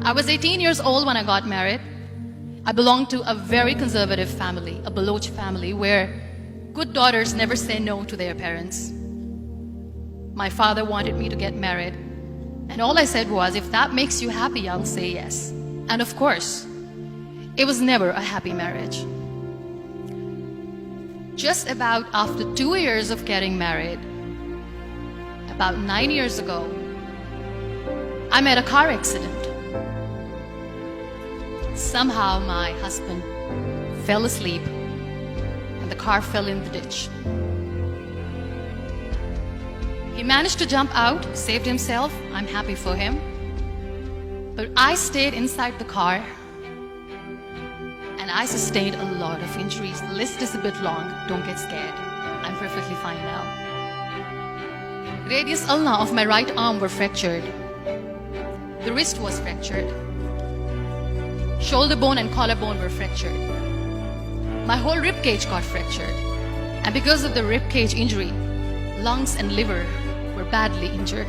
I was 18 years old when I got married. I belonged to a very conservative family, a Baloch family, where good daughters never say no to their parents. My father wanted me to get married, and all I said was, if that makes you happy, I'll say yes. And of course, it was never a happy marriage. Just about after 2 years of getting married, about 9 years ago, I met a car accident. Somehow my husband fell asleep and the car fell in the ditch. He managed to jump out, saved himself. I'm happy for him. But I stayed inside the car and I sustained a lot of injuries. The list is a bit long. Don't get scared. I'm perfectly fine now. Radius ulna of my right arm were fractured. The wrist was fractured. Shoulder bone and collarbone were fractured. My whole rib cage got fractured. And because of the rib cage injury, lungs and liver were badly injured.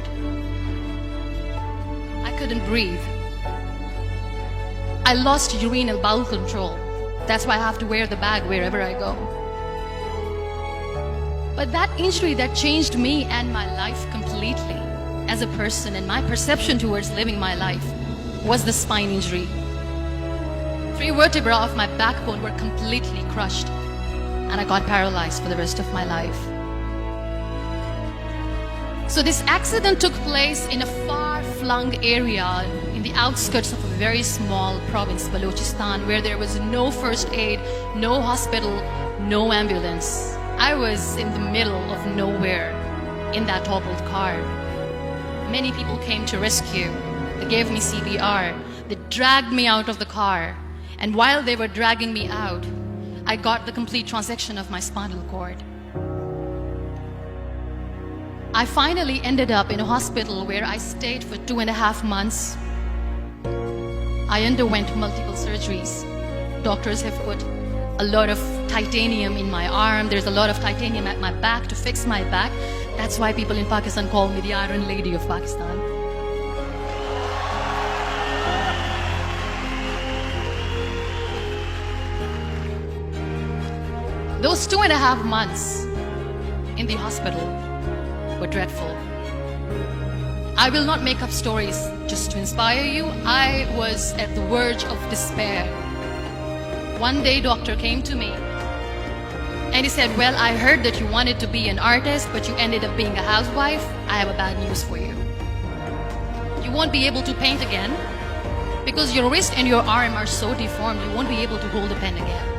I couldn't breathe. I lost urinary bowel control. That's why I have to wear the bag wherever I go. But that injury that changed me and my life completely as a person and my perception towards living my life was the spine injury. 3 vertebrae of my backbone were completely crushed and I got paralyzed for the rest of my life. So this accident took place in a far-flung area in the outskirts of a very small province, Balochistan, where there was no first aid, no hospital, no ambulance. I was in the middle of nowhere in that toppled car. Many people came to rescue. They gave me CPR. They dragged me out of the car. And while they were dragging me out, I got the complete transection of my spinal cord. I finally ended up in a hospital where I stayed for 2.5 months. I underwent multiple surgeries. Doctors have put a lot of titanium in my arm. There's a lot of titanium at my back to fix my back. That's why people in Pakistan call me the Iron Lady of Pakistan. Those 2.5 months in the hospital were dreadful. I will not make up stories just to inspire you. I was at the verge of despair. One day, doctor came to me and he said, well, I heard that you wanted to be an artist, but you ended up being a housewife. I have a bad news for you. You won't be able to paint again because your wrist and your arm are so deformed, you won't be able to hold a pen again.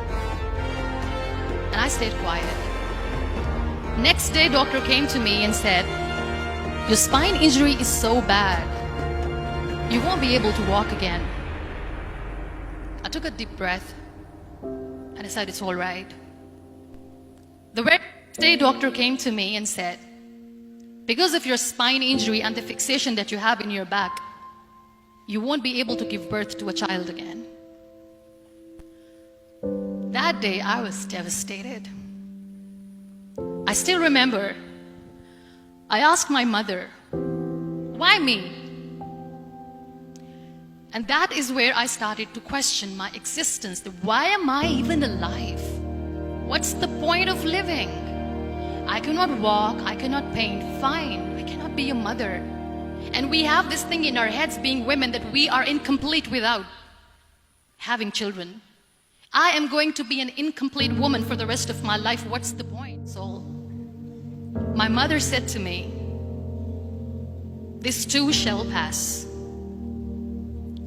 And I stayed quiet. Next day, doctor came to me and said, your spine injury is so bad, you won't be able to walk again. I took a deep breath and I said, it's all right. The very next day, doctor came to me and said, because of your spine injury and the fixation that you have in your back, you won't be able to give birth to a child again. That day, I was devastated. I still remember, I asked my mother, why me? And that is where I started to question my existence. Why am I even alive? What's the point of living? I cannot walk, I cannot paint, fine, I cannot be a mother. And we have this thing in our heads, being women, that we are incomplete without having children. I am going to be an incomplete woman for the rest of my life. What's the point? So my mother said to me, this too shall pass.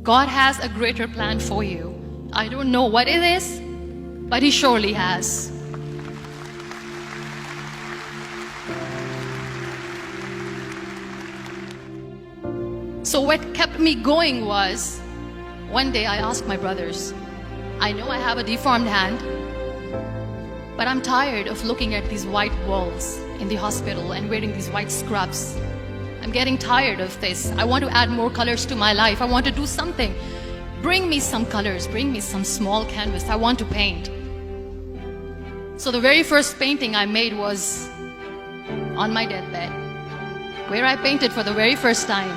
God has a greater plan for you. I don't know what it is, but He surely has. So what kept me going was, one day I asked my brothers, I know I have a deformed hand, but I'm tired of looking at these white walls in the hospital and wearing these white scrubs. I'm getting tired of this. I want to add more colors to my life. I want to do something. Bring me some colors, bring me some small canvas. I want to paint. So the very first painting I made was on my deathbed, where I painted for the very first time.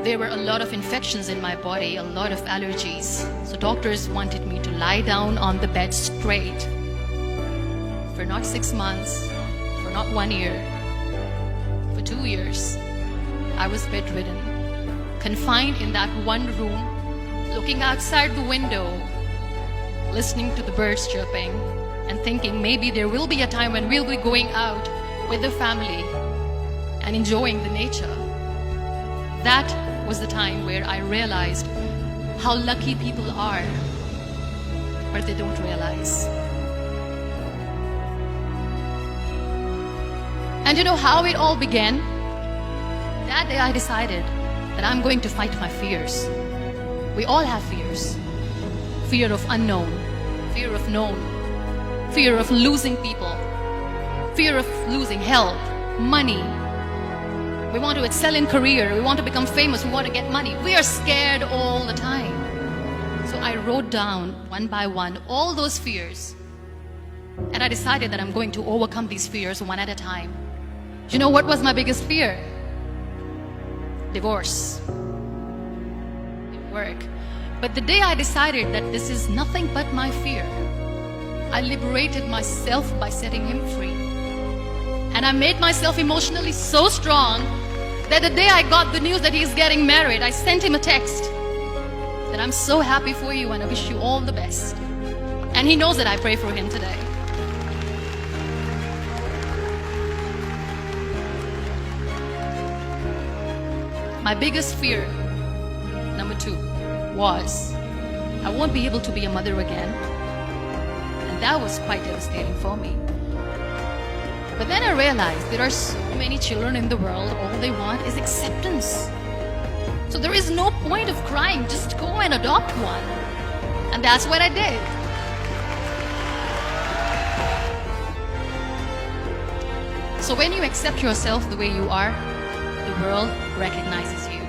There were a lot of infections in my body, a lot of allergies. So doctors wanted me to lie down on the bed straight for not 6 months, for not 1 year, for 2 years. I was bedridden, confined in that one room, looking outside the window, listening to the birds chirping, and thinking maybe there will be a time when we'll be going out with the family and enjoying the nature. That was the time where I realized how lucky people are, but they don't realize. And you know how it all began? That day I decided that I'm going to fight my fears. We all have fears. Fear of unknown, fear of known, fear of losing people, fear of losing health, money. We want to excel in career, we want to become famous, we want to get money. We are scared all the time. So I wrote down one by one all those fears. And I decided that I'm going to overcome these fears one at a time. You know what was my biggest fear? Divorce. Didn't work. But the day I decided that this is nothing but my fear, I liberated myself by setting him free. And I made myself emotionally so strong that the day I got the news that he's getting married, I sent him a text that I'm so happy for you and I wish you all the best. And he knows that I pray for him today. My biggest fear, number 2, was I won't be able to be a mother again. And that was quite devastating for me. But then I realized there are so many children in the world, all they want is acceptance. So there is no point of crying, just go and adopt one. And that's what I did. So when you accept yourself the way you are, the world recognizes you.